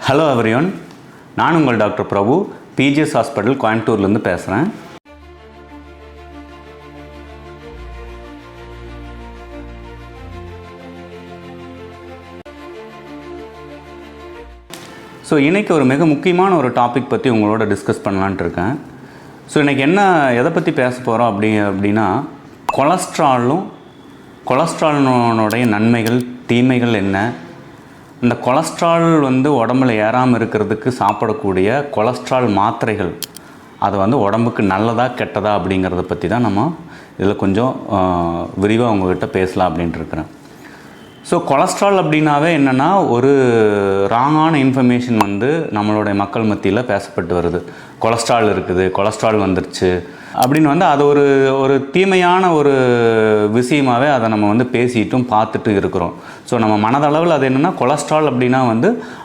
Hello everyone, நான் உங்கள் doctor பிரபு, BGS hospital கோயம்புத்தூர்லேருந்து பேசுகிறேன். ஸோ இன்றைக்கி ஒரு மிக முக்கியமான ஒரு டாபிக் பற்றி உங்களோட டிஸ்கஸ் பண்ணலான்ட்டு இருக்கேன். ஸோ இன்றைக்கி எதை பற்றி பேச போகிறோம் அப்படின்னா கொலஸ்ட்ராலினுடைய நன்மைகள் தீமைகள் என்ன, இந்த கொலஸ்ட்ரால் உடம்புல ஏறாமல் இருக்கிறதுக்கு சாப்பிடக்கூடிய கொலஸ்ட்ரால் மாத்திரைகள் அது உடம்புக்கு நல்லதா கெட்டதா அப்படிங்கிறத பற்றி தான் நம்ம இதில் கொஞ்சம் விரிவாக உங்கள்கிட்ட பேசலாம் அப்படின்ட்டு இருக்கிறேன். ஸோ கொலஸ்ட்ரால் அப்படின்னாவே என்னென்னா ஒரு ராங்கான இன்ஃபர்மேஷன் நம்மளுடைய மக்கள் மத்தியில் பேசப்பட்டு வருது. கொலஸ்ட்ரால் இருக்குது, கொலஸ்ட்ரால் வந்துருச்சு அப்படின்னு அது ஒரு தீமையான ஒரு விஷயமாகவே அதை நம்ம பேசிட்டும் பார்த்துட்டு இருக்கிறோம். ஸோ நம்ம மனதளவில் அது என்னென்னா கொலஸ்ட்ரால் அப்படின்னா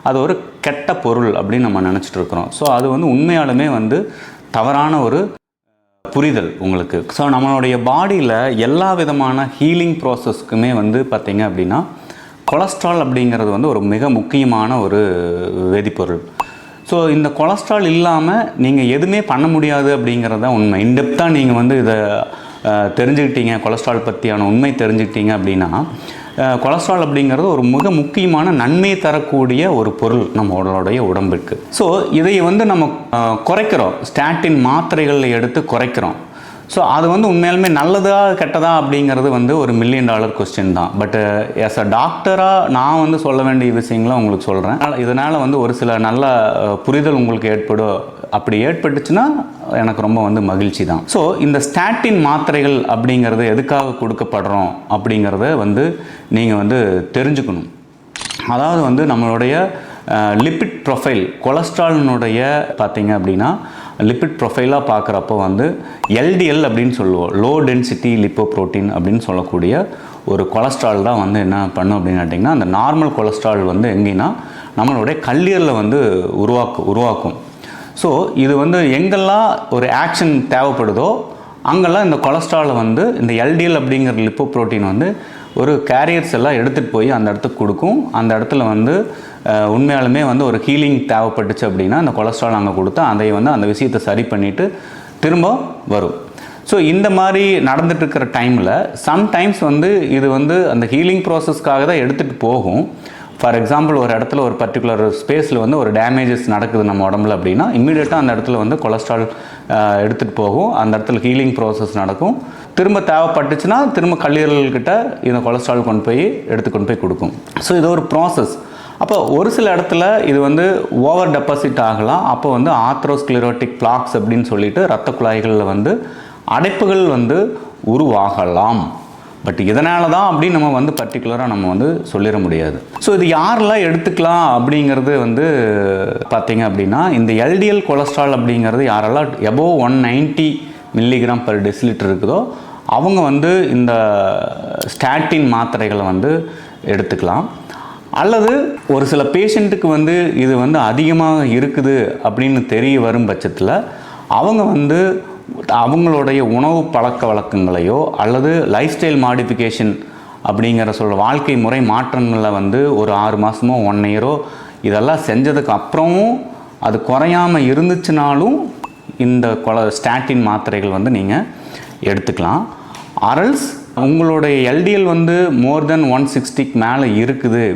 அது ஒரு கெட்ட பொருள் அப்படின்னு நம்ம நினச்சிட்டு இருக்கிறோம். ஸோ அது உண்மையாலுமே தவறான ஒரு புரிதல் உங்களுக்கு. ஸோ நம்மளுடைய பாடியில் எல்லா விதமான ஹீலிங் ப்ராசஸ்க்குமே பார்த்திங்க அப்படின்னா கொலஸ்ட்ரால் அப்படிங்கிறது ஒரு மிக முக்கியமான ஒரு வேதிப்பொருள். ஸோ இந்த கொலஸ்ட்ரால் இல்லாமல் நீங்கள் எதுவுமே பண்ண முடியாது அப்படிங்கிறது தான் உண்மை. இன்டெப்த்தாக நீங்கள் இதை தெரிஞ்சுக்கிட்டீங்க, கொலஸ்ட்ரால் பற்றியான உண்மை தெரிஞ்சுக்கிட்டீங்க அப்படின்னா கொலஸ்ட்ரால் அப்படிங்கிறது ஒரு மிக முக்கியமான நன்மை தரக்கூடிய ஒரு பொருள் நம்மளுடைய உடம்புக்கு. ஸோ இதை நம்ம குறைக்கிறோம், ஸ்டாட்டின் மாத்திரைகள் எடுத்து குறைக்கிறோம். ஸோ அது உண்மையாலுமே நல்லதா கெட்டதா அப்படிங்கிறது ஒரு $1 மில்லியன் கொஸ்டின் தான். பட் ஆஸ் அ டாக்டராக நான் சொல்ல வேண்டிய விஷயங்களை உங்களுக்கு சொல்கிறேன். இதனால் ஒரு சில நல்ல புரிதல் உங்களுக்கு ஏற்படும். அப்படி ஏற்பட்டுச்சுன்னா எனக்கு ரொம்ப மகிழ்ச்சி தான். ஸோ இந்த ஸ்டாட்டின் மாத்திரைகள் அப்படிங்கிறது எதுக்காக கொடுக்கப்படுறோம் அப்படிங்கிறத நீங்கள் தெரிஞ்சுக்கணும். அதாவது நம்மளுடைய லிப்பிட் ப்ரொஃபைல், கொலஸ்ட்ராலினுடைய பார்த்தீங்க அப்படின்னா லிப்பிட் ப்ரொஃபைலாக பார்க்குறப்போ எல்டிஎல் அப்படின்னு சொல்லுவோம், லோ டென்சிட்டி லிப்போப்ரோட்டீன் அப்படின்னு சொல்லக்கூடிய ஒரு கொலஸ்ட்ரால் தான் என்ன பண்ணும் அப்படின்னு கேட்டிங்கன்னா அந்த நார்மல் கொலஸ்ட்ரால் எங்கேன்னா நம்மளுடைய கல்லீரலில் உருவாக்கும். ஸோ இது எங்கெல்லாம் ஒரு ஆக்ஷன் தேவைப்படுதோ அங்கெல்லாம் இந்த கொலஸ்ட்ராலை இந்த எல்டிஎல் அப்படிங்கிற லிப்போப்ரோட்டீன் ஒரு கேரியர்ஸ் எல்லாம் எடுத்துகிட்டு போய் அந்த இடத்துக்கு கொடுக்கும். அந்த இடத்துல உண்மையாலுமே ஒரு ஹீலிங் தேவைப்பட்டுச்சு அப்படின்னா அந்த கொலஸ்ட்ரால் அங்கே கொடுத்தா அதை அந்த விஷயத்தை சரி பண்ணிவிட்டு திரும்ப வரும். ஸோ இந்த மாதிரி நடந்துட்டுருக்கிற டைமில் சம்டைம்ஸ் இது அந்த ஹீலிங் ப்ராசஸ்க்காக தான் எடுத்துகிட்டு போகும். ஃபார் எக்ஸாம்பிள் ஒரு இடத்துல ஒரு பர்டிகுலர் ஸ்பேஸில் ஒரு டேமேஜஸ் நடக்குது நம்ம உடம்புல அப்படின்னா இம்மீடியட்டாக அந்த இடத்துல கொலஸ்ட்ரால் எடுத்துகிட்டு போகும். அந்த இடத்துல ஹீலிங் ப்ராசஸ் நடக்கும். திரும்ப தேவைப்பட்டுச்சுன்னா திரும்ப கல்லீரல்கிட்ட இந்த கொலஸ்ட்ரால் கொண்டு போய் கொடுக்கும். ஸோ இது ஒரு ப்ராசஸ். அப்போ ஒரு சில இடத்துல இது ஓவர் டெபாசிட் ஆகலாம். அப்போ ஆத்ரோஸ்க்ளெரோட்டிக் பிளாக்ஸ் அப்படின்னு சொல்லிட்டு இரத்த குழாய்களில் அடைப்புகள் உருவாகலாம். பட் இதனால தான் அப்படின்னு நம்ம பர்டிகுலராக நம்ம சொல்லிட முடியாது. ஸோ இது யாரெல்லாம் எடுத்துக்கலாம் அப்படிங்கிறது பார்த்தீங்க அப்படின்னா இந்த எல்டிஎல் கொலஸ்ட்ரால் அப்படிங்கிறது யாரெல்லாம் எபோவ் 190 மில்லிகிராம் per டெசிலிட்டர் இருக்குதோ அவங்க இந்த ஸ்டாட்டின் மாத்திரைகளை எடுத்துக்கலாம். அல்லது ஒரு சில பேஷண்ட்டுக்கு இது அதிகமாக இருக்குது அப்படின்னு தெரிய வரும் பட்சத்தில் அவங்க அவங்களுடைய உணவு பழக்க வழக்கங்களையோ அல்லது லைஃப் ஸ்டைல் மாடிஃபிகேஷன் அப்படிங்கிற வாழ்க்கை முறை மாற்றங்களில் ஒரு 6 மாதமோ 1 இயரோ இதெல்லாம் செஞ்சதுக்கு அப்புறமும் அது குறையாமல் இருந்துச்சுனாலும் இந்த ஸ்டாட்டின் மாத்திரைகள் நீங்கள் எடுத்துக்கலாம். அரல்ஸ் உங்களுடைய எல்டிஎல் மோர் தென் 160 மேலே இருக்குது.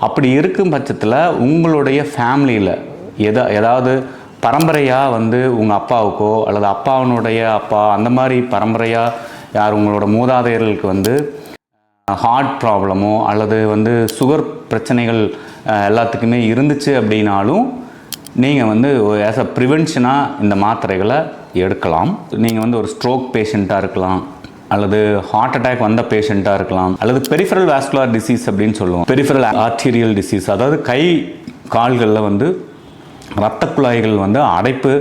அப்படி இருக்கும் பட்சத்தில் உங்களுடைய ஃபேமிலியில் ஏதாவது பரம்பரையாக உங்கள் அப்பாவுக்கோ அல்லது அப்பாவினுடைய அப்பா அந்த மாதிரி பரம்பரையாக யார் உங்களோட மூதாதையர்களுக்கு ஹார்ட் ப்ராப்ளமோ அல்லது சுகர் பிரச்சனைகள் எல்லாத்துக்குமே இருந்துச்சு அப்படின்னாலும் நீங்கள் ஆஸ் அ ப்ரிவென்ஷனாக இந்த மாத்திரைகளை எடுக்கலாம். நீங்கள் ஒரு ஸ்ட்ரோக் பேஷண்ட்டாக இருக்கலாம், அல்லது ஹார்ட் அட்டாக் வந்த பேஷண்ட்டாக இருக்கலாம், அல்லது பெரிஃபரல் வாஸ்குலர் டிசீஸ் அப்படின்னு சொல்லுவோம், பெரிஃபரல் ஆர்டீரியல் டிசீஸ், அதாவது கை கால்களில் இரத்த குழாய்கள் அடைப்பு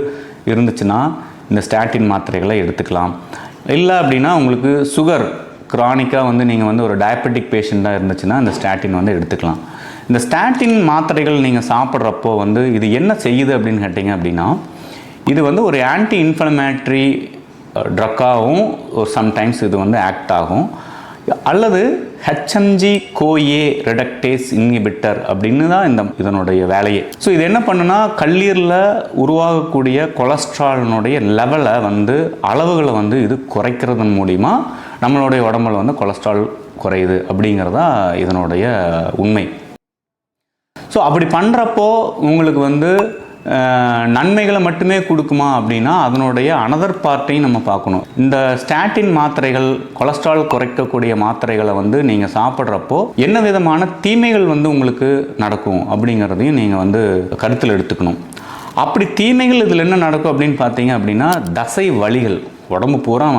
இருந்துச்சுன்னா இந்த ஸ்டாட்டின் மாத்திரைகளை எடுத்துக்கலாம். இல்லை அப்படின்னா உங்களுக்கு சுகர் க்ரானிக்காக நீங்கள் ஒரு டயபெட்டிக் பேஷண்ட்டாக இருந்துச்சுன்னா இந்த ஸ்டாட்டின் எடுத்துக்கலாம். இந்த ஸ்டாட்டின் மாத்திரைகள் நீங்கள் சாப்பிட்றப்போ இது என்ன செய்யுது அப்படின்னு கேட்டிங்க அப்படின்னா இது ஒரு ஆன்டி இன்ஃப்ளமேட்ரி ட்ரக்காகவும் ஒரு சம்டைம்ஸ் இது ஆக்ட் ஆகும். அல்லது ஹெச்எம்ஜி கோஏ ரெடக்டேஸ் இன்ஹிபிட்டர் அப்படின்னு தான் இதனுடைய வேலையே. ஸோ இது என்ன பண்ணுன்னா கல்லீரலில் உருவாகக்கூடிய கொலஸ்ட்ராலினுடைய லெவலை அளவுகளை இது குறைக்கிறதன் மூலிமா நம்மளுடைய உடம்புல கொலஸ்ட்ரால் குறையுது அப்படிங்கிறதா இதனுடைய உண்மை. ஸோ அப்படி பண்ணுறப்போ உங்களுக்கு நன்மைகளை மட்டுமே கொடுக்குமா அப்படின்னா அதனுடைய அனதர் பார்ட்டையும் நம்ம பார்க்கணும். இந்த ஸ்டாட்டின் மாத்திரைகள், கொலஸ்ட்ரால் குறைக்கக்கூடிய மாத்திரைகளை நீங்கள் சாப்பிட்றப்போ என்ன விதமான தீமைகள் உங்களுக்கு நடக்கும் அப்படிங்கிறதையும் நீங்கள் கருத்தில் எடுத்துக்கணும். அப்படி தீமைகள் இதில் என்ன நடக்கும் அப்படின்னு பார்த்தீங்க அப்படின்னா தசை வலிகள், உடம்பு பூரா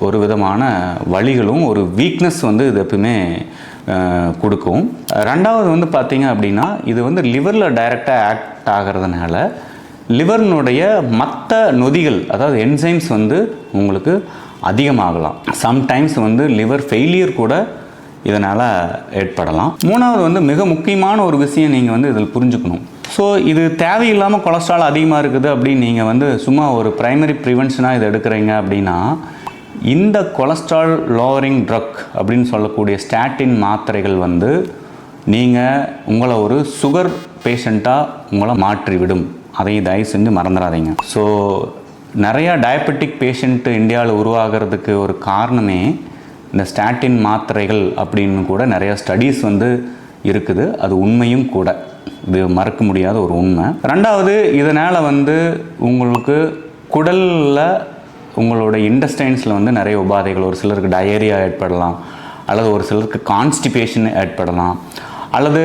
ஒரு விதமான வலிகளும் ஒரு வீக்னஸ் இது எப்பவுமே கொடுக்கும். ரெண்டாவது பார்த்தீங்க அப்படின்னா இது லிவரில் டைரெக்டாக ஆக்ட் ஆகிறதுனால லிவர்னுடைய மற்ற நொதிகள், அதாவது என்சைம்ஸ் உங்களுக்கு அதிகமாகலாம். சம்டைம்ஸ் லிவர் ஃபெயிலியர் கூட இதனால் ஏற்படலாம். மூணாவது மிக முக்கியமான ஒரு விஷயம் நீங்கள் இதில் புரிஞ்சுக்கணும். ஸோ இது தேவையில்லாமல் கொலஸ்ட்ரால் அதிகமாக இருக்குது அப்படின்னு நீங்கள் சும்மா ஒரு ப்ரைமரி ப்ரிவென்ஷனாக இதை எடுக்கிறீங்க அப்படின்னா இந்த கொலஸ்ட்ரால் லோவரிங் ட்ரக் அப்படின்னு சொல்லக்கூடிய ஸ்டாட்டின் மாத்திரைகள் நீங்கள் உங்களை ஒரு சுகர் பேஷண்ட்டாக உங்களை மாற்றிவிடும். அதை தயவு செஞ்சு மறந்துடாதீங்க. ஸோ நிறையா டயபெட்டிக் பேஷண்ட்டு இந்தியாவில் உருவாகிறதுக்கு ஒரு காரணமே இந்த ஸ்டாட்டின் மாத்திரைகள் அப்படின்னு கூட நிறையா ஸ்டடீஸ் இருக்குது. அது உண்மையும் கூட, இது மறக்க முடியாத ஒரு உண்மை. ரெண்டாவது, இதனால் உங்களுக்கு குடலில் உங்களோட இன்டெஸ்டைன்ஸில் நிறைய உபாதைகள், ஒரு சிலருக்கு டயரியா ஏற்படலாம், அல்லது ஒரு சிலருக்கு கான்ஸ்டிபேஷன் ஏற்படலாம், அல்லது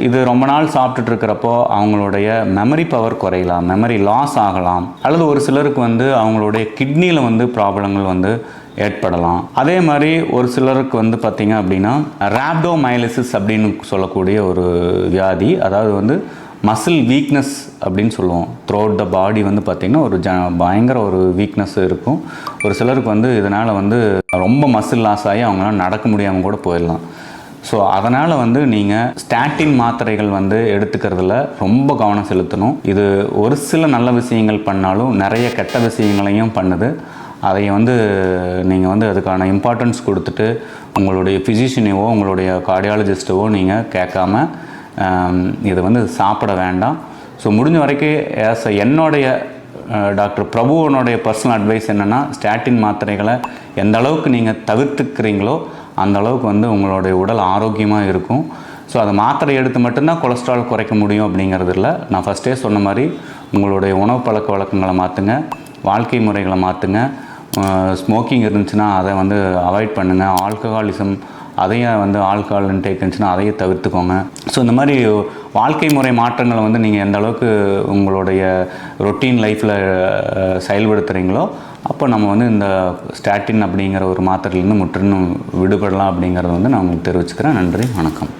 இது ரொம்ப நாள் சாப்பிட்டுட்டு இருக்கிறப்போ அவங்களுடைய மெமரி பவர் குறையலாம், மெமரி லாஸ் ஆகலாம், அல்லது ஒரு சிலருக்கு அவங்களுடைய கிட்னியில் ப்ராப்ளங்கள் ஏற்படலாம். அதே மாதிரி ஒரு சிலருக்கு பார்த்திங்க அப்படின்னா ரேப்டோமைலிசிஸ் அப்படின்னு சொல்லக்கூடிய ஒரு வியாதி, அதாவது மசில் வீக்னஸ் அப்படின்னு சொல்லுவோம். த்ரூ அவுட் த பாடி பார்த்திங்கன்னா ஒரு பயங்கர ஒரு வீக்னஸ் இருக்கும். ஒரு சிலருக்கு இதனால் ரொம்ப மசில் லாஸ் ஆகி அவங்களால நடக்க முடியாமல் கூட போயிடலாம். ஸோ அதனால் நீங்கள் ஸ்டாட்டின் மாத்திரைகள் எடுத்துக்கிறதுல ரொம்ப கவனம் செலுத்தணும். இது ஒரு சில நல்ல விஷயங்கள் பண்ணாலும் நிறைய கெட்ட விஷயங்களையும் பண்ணுது. அதை நீங்கள் அதுக்கான இம்பார்ட்டன்ஸ் கொடுத்துட்டு உங்களுடைய ஃபிசிஷியனையோ உங்களுடைய கார்டியாலஜிஸ்ட்டவோ நீங்கள் கேட்காம இதை சாப்பிட வேண்டாம். ஸோ முடிஞ்ச வரைக்கும் என்னுடைய டாக்டர் பிரபுவனுடைய பர்சனல் அட்வைஸ் என்னென்னா, ஸ்டாட்டின் மாத்திரைகளை எந்த அளவுக்கு நீங்கள் தவிர்த்துக்கிறீங்களோ அந்த அளவுக்கு உங்களுடைய உடல் ஆரோக்கியமாக இருக்கும். ஸோ அதை மாத்திரை எடுத்து மட்டும்தான் கொலஸ்ட்ரால் குறைக்க முடியும் அப்படிங்கிறது இல்லை. நான் ஃபஸ்ட்டே சொன்ன மாதிரி உங்களுடைய உணவு பழக்க வழக்கங்களை மாற்றுங்க, வாழ்க்கை முறைகளை மாற்றுங்க. ஸ்மோக்கிங் இருந்துச்சுன்னா அதை அவாய்ட் பண்ணுங்கள். ஆல்கஹாலிசம், அதையும் ஆல்கஹால் இன்டேக் இருந்துச்சுன்னா அதையும் தவிர்த்துக்கோங்க. ஸோ இந்த மாதிரி வாழ்க்கை முறை மாற்றங்களை நீங்கள் எந்த அளவுக்கு உங்களுடைய ரொட்டீன் லைஃப்பில் செயல்படுத்துகிறீங்களோ அப்போ நம்ம இந்த ஸ்டாட்டின் அப்படிங்கிற ஒரு மாத்திரையிலேருந்து முற்றிலும் விடுபடலாம் அப்படிங்கிறத நான் உங்களுக்கு தெரிவிச்சுக்கிறேன். நன்றி, வணக்கம்.